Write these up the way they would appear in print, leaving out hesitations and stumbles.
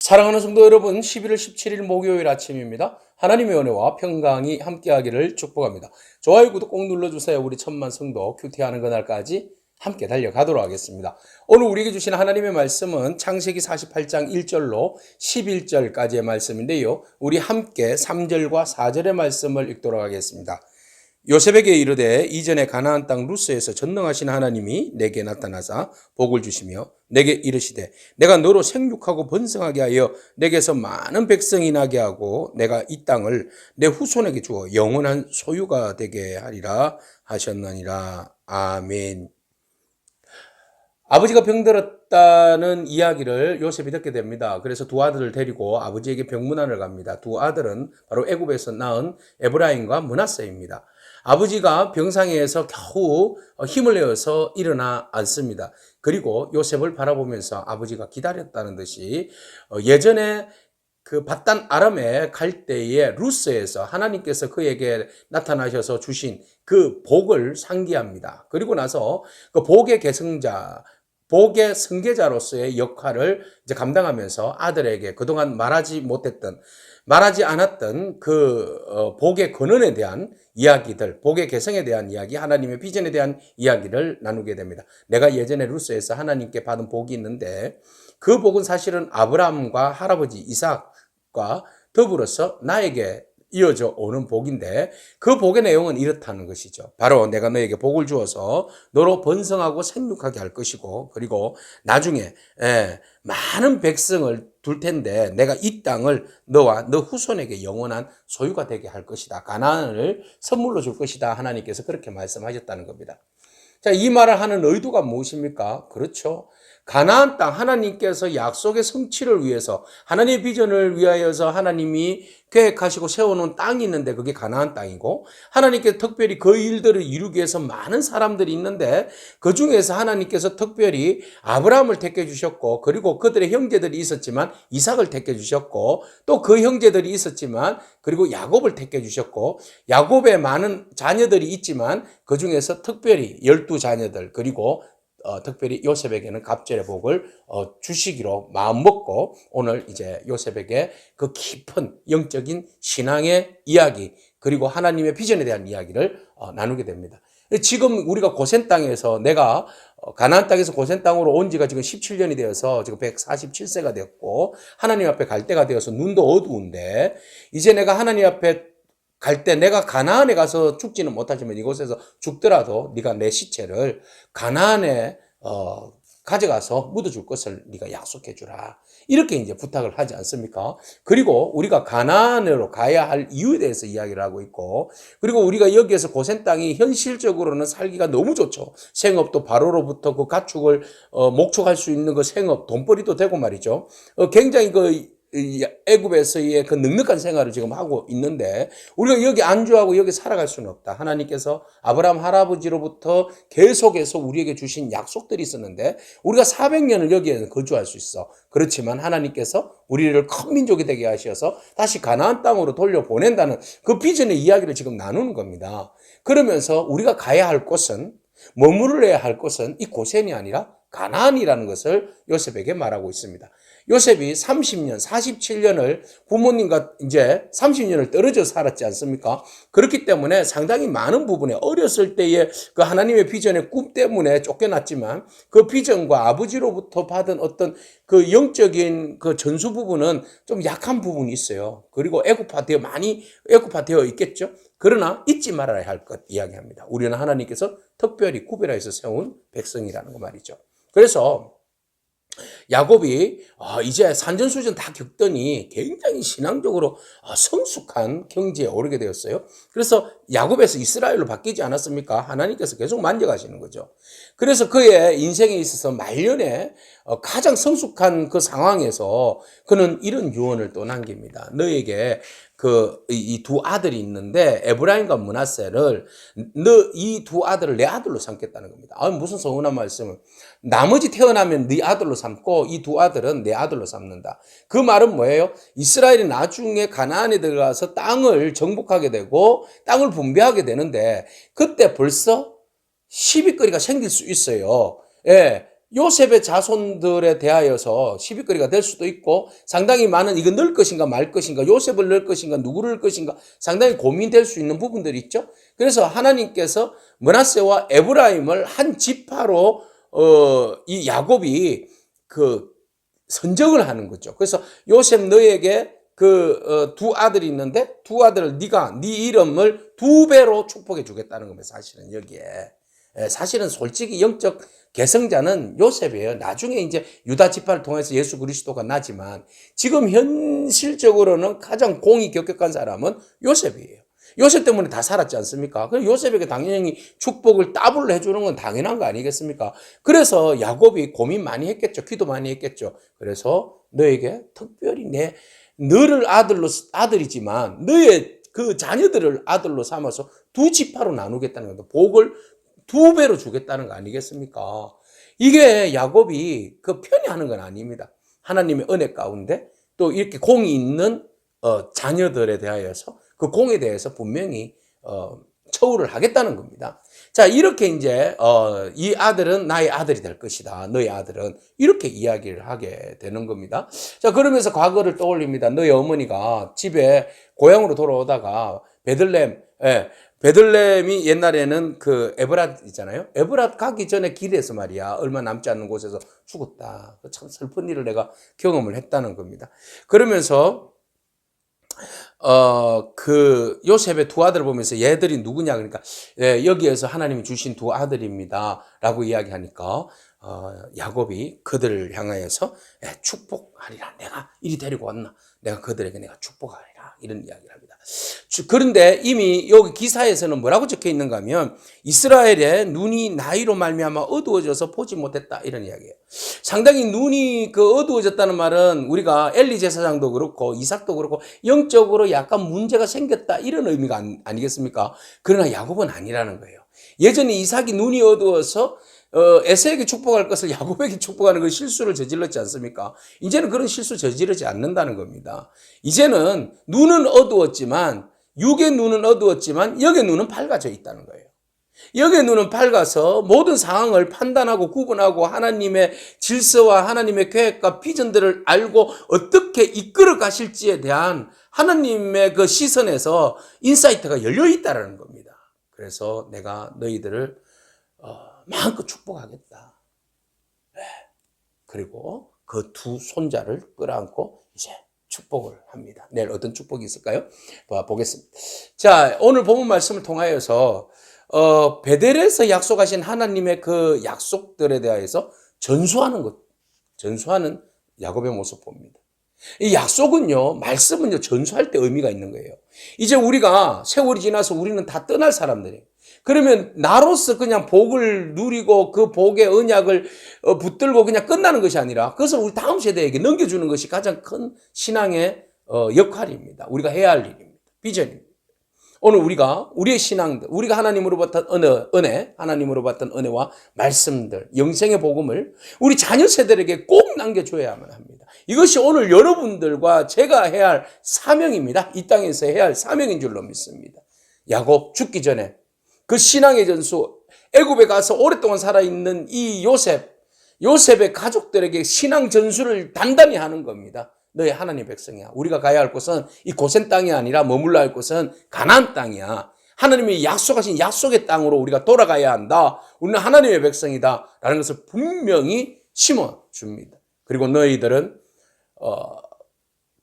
사랑하는 성도 여러분, 11월 17일 목요일 아침입니다. 하나님의 은혜와 평강이 함께하기를 축복합니다. 좋아요, 구독 꼭 눌러주세요. 우리 천만 성도 큐티하는 그날까지 함께 달려가도록 하겠습니다. 오늘 우리에게 주신 하나님의 말씀은 창세기 48장 1절로 11절까지의 말씀인데요. 우리 함께 3절과 4절의 말씀을 읽도록 하겠습니다. 요셉에게 이르되 이전에 가나안 땅 루스에서 전능하신 하나님이 내게 나타나사 복을 주시며 내게 이르시되 내가 너로 생육하고 번성하게 하여 내게서 많은 백성이 나게 하고 내가 이 땅을 내 후손에게 주어 영원한 소유가 되게 하리라 하셨느니라. 아멘. 아버지가 병들었다는 이야기를 요셉이 듣게 됩니다. 그래서 두 아들을 데리고 아버지에게 병문안을 갑니다. 두 아들은 바로 애굽에서 낳은 에브라임과 므낫세입니다. 아버지가 병상에서 겨우 힘을 내어서 일어나 앉습니다. 그리고 요셉을 바라보면서 아버지가 기다렸다는 듯이 예전에 그 밧단 아람에 갈 때에 루스에서 하나님께서 그에게 나타나셔서 주신 그 복을 상기합니다. 그리고 나서 그 복의 계승자, 복의 승계자로서의 역할을 이제 감당하면서 아들에게 그동안 말하지 않았던 그 복의 근원에 대한 이야기들, 복의 개성에 대한 이야기, 하나님의 비전에 대한 이야기를 나누게 됩니다. 내가 예전에 루스에서 하나님께 받은 복이 있는데 그 복은 사실은 아브라함과 할아버지 이삭과 더불어서 나에게 이어져 오는 복인데 그 복의 내용은 이렇다는 것이죠. 바로 내가 너에게 복을 주어서 너로 번성하고 생육하게 할 것이고, 그리고 나중에 많은 백성을 둘 텐데 내가 이 땅을 너와 너 후손에게 영원한 소유가 되게 할 것이다. 가나안을 선물로 줄 것이다. 하나님께서 그렇게 말씀하셨다는 겁니다. 자, 이 말을 하는 의도가 무엇입니까? 그렇죠. 가나안 땅, 하나님께서 약속의 성취를 위해서, 하나님의 비전을 위하여서 하나님이 계획하시고 세워놓은 땅이 있는데 그게 가나안 땅이고, 하나님께서 특별히 그 일들을 이루기 위해서 많은 사람들이 있는데 그 중에서 하나님께서 특별히 아브라함을 택해 주셨고, 그리고 그들의 형제들이 있었지만 이삭을 택해 주셨고, 또 그 형제들이 있었지만 그리고 야곱을 택해 주셨고, 야곱의 많은 자녀들이 있지만 그 중에서 특별히 12자녀들, 그리고 특별히 요셉에게는 갑절의 복을 주시기로 마음먹고 오늘 이제 요셉에게 그 깊은 영적인 신앙의 이야기, 그리고 하나님의 비전에 대한 이야기를 나누게 됩니다. 지금 우리가 고센 땅에서, 내가 가나안 땅에서 고센 땅으로 온 지가 지금 17년이 되어서 지금 147세가 되었고 하나님 앞에 갈 때가 되어서 눈도 어두운데, 이제 내가 하나님 앞에 갈 때 내가 가나안에 가서 죽지는 못하지만 이곳에서 죽더라도 네가 내 시체를 가나안에 가져가서 묻어줄 것을 네가 약속해 주라. 이렇게 이제 부탁을 하지 않습니까? 그리고 우리가 가나안으로 가야 할 이유에 대해서 이야기를 하고 있고, 그리고 우리가 여기에서 고센 땅이 현실적으로는 살기가 너무 좋죠. 생업도 바로로부터 그 가축을 목축할 수 있는 그 생업, 돈벌이도 되고 말이죠. 굉장히 그 애굽에서의 그 넉넉한 생활을 지금 하고 있는데 우리가 여기 안주하고 여기 살아갈 수는 없다. 하나님께서 아브라함 할아버지로부터 계속해서 우리에게 주신 약속들이 있었는데 우리가 400년을 여기에 거주할 수 있어. 그렇지만 하나님께서 우리를 큰 민족이 되게 하셔서 다시 가나안 땅으로 돌려보낸다는 그 비전의 이야기를 지금 나누는 겁니다. 그러면서 우리가 가야 할 곳은, 머무르야 할 곳은 이 고센이 아니라 가나안이라는 것을 요셉에게 말하고 있습니다. 요셉이 30년, 47년을 부모님과 이제 30년을 떨어져 살았지 않습니까? 그렇기 때문에 상당히 많은 부분에 어렸을 때의 그 하나님의 비전의 꿈 때문에 쫓겨났지만 그 비전과 아버지로부터 받은 어떤 그 영적인 그 전수 부분은 좀 약한 부분이 있어요. 그리고 많이 애굽화되어 있겠죠? 그러나 잊지 말아야 할 것 이야기합니다. 우리는 하나님께서 특별히 구별해서 세운 백성이라는 거 말이죠. 그래서 야곱이 이제 산전수전 다 겪더니 굉장히 신앙적으로 성숙한 경지에 오르게 되었어요. 그래서 야곱에서 이스라엘로 바뀌지 않았습니까? 하나님께서 계속 만져가시는 거죠. 그래서 그의 인생에 있어서 말년에 가장 성숙한 그 상황에서 그는 이런 유언을 또 남깁니다. 너에게 이 두 아들이 있는데 에브라임과 므낫세를 너 이 두 아들을 내 아들로 삼겠다는 겁니다. 무슨 서운한 말씀을. 나머지 태어나면 네 아들로 삼고 이 두 아들은 내 아들로 삼는다. 그 말은 뭐예요? 이스라엘이 나중에 가나안에 들어가서 땅을 정복하게 되고 땅을 분배하게 되는데 그때 벌써 시비거리가 생길 수 있어요. 예. 요셉의 자손들에 대하여서 시비거리가 될 수도 있고 상당히 많은 이거 넣을 것인가 말 것인가 요셉을 넣을 것인가 누구를 넣을 것인가 상당히 고민될 수 있는 부분들이 있죠. 그래서 하나님께서 므낫세와 에브라임을 한 지파로 이 야곱이 그 선정을 하는 거죠. 그래서 요셉 너에게 그 두 아들이 있는데 두 아들을 네가 네 이름을 두 배로 축복해 주겠다는 겁니다. 사실은 여기에 사실은 솔직히 영적 계승자는 요셉이에요. 나중에 이제 유다 지파를 통해서 예수 그리스도가 나지만 지금 현실적으로는 가장 공이 격격한 사람은 요셉이에요. 요셉 때문에 다 살았지 않습니까? 그래서 요셉에게 당연히 축복을 더블로 해주는 건 당연한 거 아니겠습니까? 그래서 야곱이 고민 많이 했겠죠. 기도 많이 했겠죠. 그래서 너에게 특별히 너를 아들이지만 너의 그 자녀들을 아들로 삼아서 두 지파로 나누겠다는 겁니다. 복을 두 배로 주겠다는 거 아니겠습니까? 이게 야곱이 그 편히 하는 건 아닙니다. 하나님의 은혜 가운데 또 이렇게 공이 있는 자녀들에 대하여서 그 공에 대해서 분명히 처우를 하겠다는 겁니다. 자, 이렇게 이제 이 아들은 나의 아들이 될 것이다. 너의 아들은 이렇게 이야기를 하게 되는 겁니다. 자, 그러면서 과거를 떠올립니다. 너의 어머니가 집에 고향으로 돌아오다가 베들레헴이 옛날에는 그 에브랏 있잖아요. 에브랏 가기 전에 길에서 말이야. 얼마 남지 않는 곳에서 죽었다. 참 슬픈 일을 내가 경험을 했다는 겁니다. 그러면서 그 요셉의 두 아들을 보면서 얘들이 누구냐 그러니까 여기에서 하나님이 주신 두 아들입니다라고 이야기하니까 야곱이 그들을 향하여서 축복하리라. 내가 이리 데리고 왔나? 내가 그들에게 내가 축복하리라. 이런 이야기를 합니다. 그런데 이미 여기 기사에서는 뭐라고 적혀 있는가 하면 이스라엘의 눈이 나이로 말미암아 어두워져서 보지 못했다 이런 이야기예요. 상당히 눈이 그 어두워졌다는 말은 우리가 엘리 제사장도 그렇고 이삭도 그렇고 영적으로 약간 문제가 생겼다 이런 의미가 아니겠습니까? 그러나 야곱은 아니라는 거예요. 예전에 이삭이 눈이 어두워서 에서에게 축복할 것을 야곱에게 축복하는 그 실수를 저질렀지 않습니까? 이제는 그런 실수 저지르지 않는다는 겁니다. 이제는 눈은 어두웠지만 육의 눈은 어두웠지만 영의 눈은 밝아져 있다는 거예요. 영의 눈은 밝아서 모든 상황을 판단하고 구분하고 하나님의 질서와 하나님의 계획과 비전들을 알고 어떻게 이끌어 가실지에 대한 하나님의 그 시선에서 인사이트가 열려 있다는 겁니다. 그래서 내가 너희들을 마음껏 축복하겠다. 그리고 그 두 손자를 끌어안고 이제 축복을 합니다. 내일 어떤 축복이 있을까요? 보겠습니다. 자, 오늘 본문 말씀을 통하여서 베델에서 약속하신 하나님의 그 약속들에 대해서 전수하는 야곱의 모습 봅니다. 이 약속은요, 말씀은요, 전수할 때 의미가 있는 거예요. 이제 우리가 세월이 지나서 우리는 다 떠날 사람들이에요. 그러면 나로서 그냥 복을 누리고 그 복의 언약을 붙들고 그냥 끝나는 것이 아니라 그것을 우리 다음 세대에게 넘겨주는 것이 가장 큰 신앙의 역할입니다. 우리가 해야 할 일입니다. 비전입니다. 오늘 우리의 신앙들, 우리가 하나님으로 받은 은혜, 하나님으로 받은 은혜와 말씀들, 영생의 복음을 우리 자녀 세대에게 꼭 남겨줘야만 합니다. 이것이 오늘 여러분들과 제가 해야 할 사명입니다. 이 땅에서 해야 할 사명인 줄로 믿습니다. 야곱 죽기 전에 그 신앙의 전수, 애굽에 가서 오랫동안 살아있는 이 요셉의 가족들에게 신앙 전수를 단단히 하는 겁니다. 너희 하나님 백성이야. 우리가 가야 할 곳은 이 고센 땅이 아니라 머물러 할 곳은 가나안 땅이야. 하나님이 약속하신 약속의 땅으로 우리가 돌아가야 한다. 우리는 하나님의 백성이다. 라는 것을 분명히 심어줍니다. 그리고 너희들은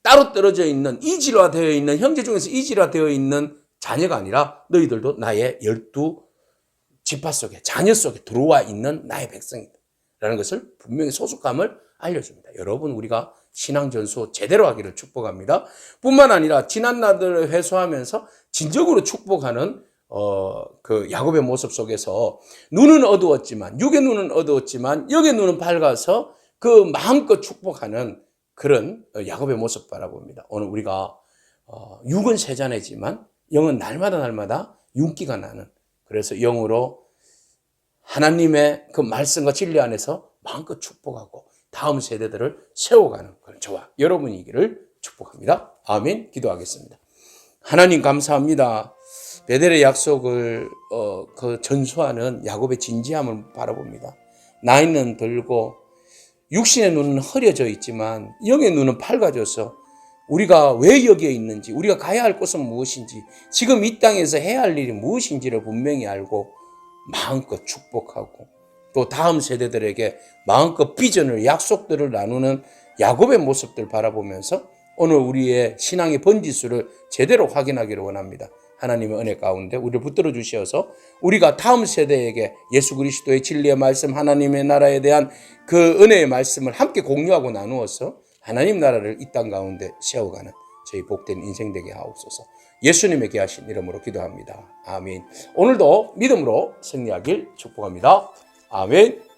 따로 떨어져 있는 이질화되어 있는 형제 중에서 이질화되어 있는 자녀가 아니라 너희들도 나의 12지파 속에 자녀 속에 들어와 있는 나의 백성이다. 라는 것을 분명히 소속감을 알려줍니다. 여러분 우리가 신앙전수 제대로 하기를 축복합니다. 뿐만 아니라 지난 날들을 회수하면서 진정으로 축복하는 그 야곱의 모습 속에서 눈은 어두웠지만 육의 눈은 어두웠지만 영의 눈은 밝아서 그 마음껏 축복하는 그런 야곱의 모습 바라봅니다. 오늘 우리가 육은 세자네지만 영은 날마다 윤기가 나는 그래서 영으로 하나님의 그 말씀과 진리 안에서 마음껏 축복하고 다음 세대들을 세워가는 그런 저와 여러분이기를 축복합니다. 아멘. 기도하겠습니다. 하나님 감사합니다. 베델의 약속을 그 전수하는 야곱의 진지함을 바라봅니다. 나이는 들고 육신의 눈은 흐려져 있지만 영의 눈은 밝아져서 우리가 왜 여기에 있는지, 우리가 가야 할 곳은 무엇인지, 지금 이 땅에서 해야 할 일이 무엇인지를 분명히 알고 마음껏 축복하고 또 다음 세대들에게 마음껏 비전을, 약속들을 나누는 야곱의 모습들 바라보면서 오늘 우리의 신앙의 번지수를 제대로 확인하기를 원합니다. 하나님의 은혜 가운데 우리를 붙들어 주셔서 우리가 다음 세대에게 예수 그리스도의 진리의 말씀, 하나님의 나라에 대한 그 은혜의 말씀을 함께 공유하고 나누어서 하나님 나라를 이 땅 가운데 세워가는 저희 복된 인생 되게 하옵소서. 예수님의 귀하신 이름으로 기도합니다. 아멘. 오늘도 믿음으로 승리하길 축복합니다. 아멘.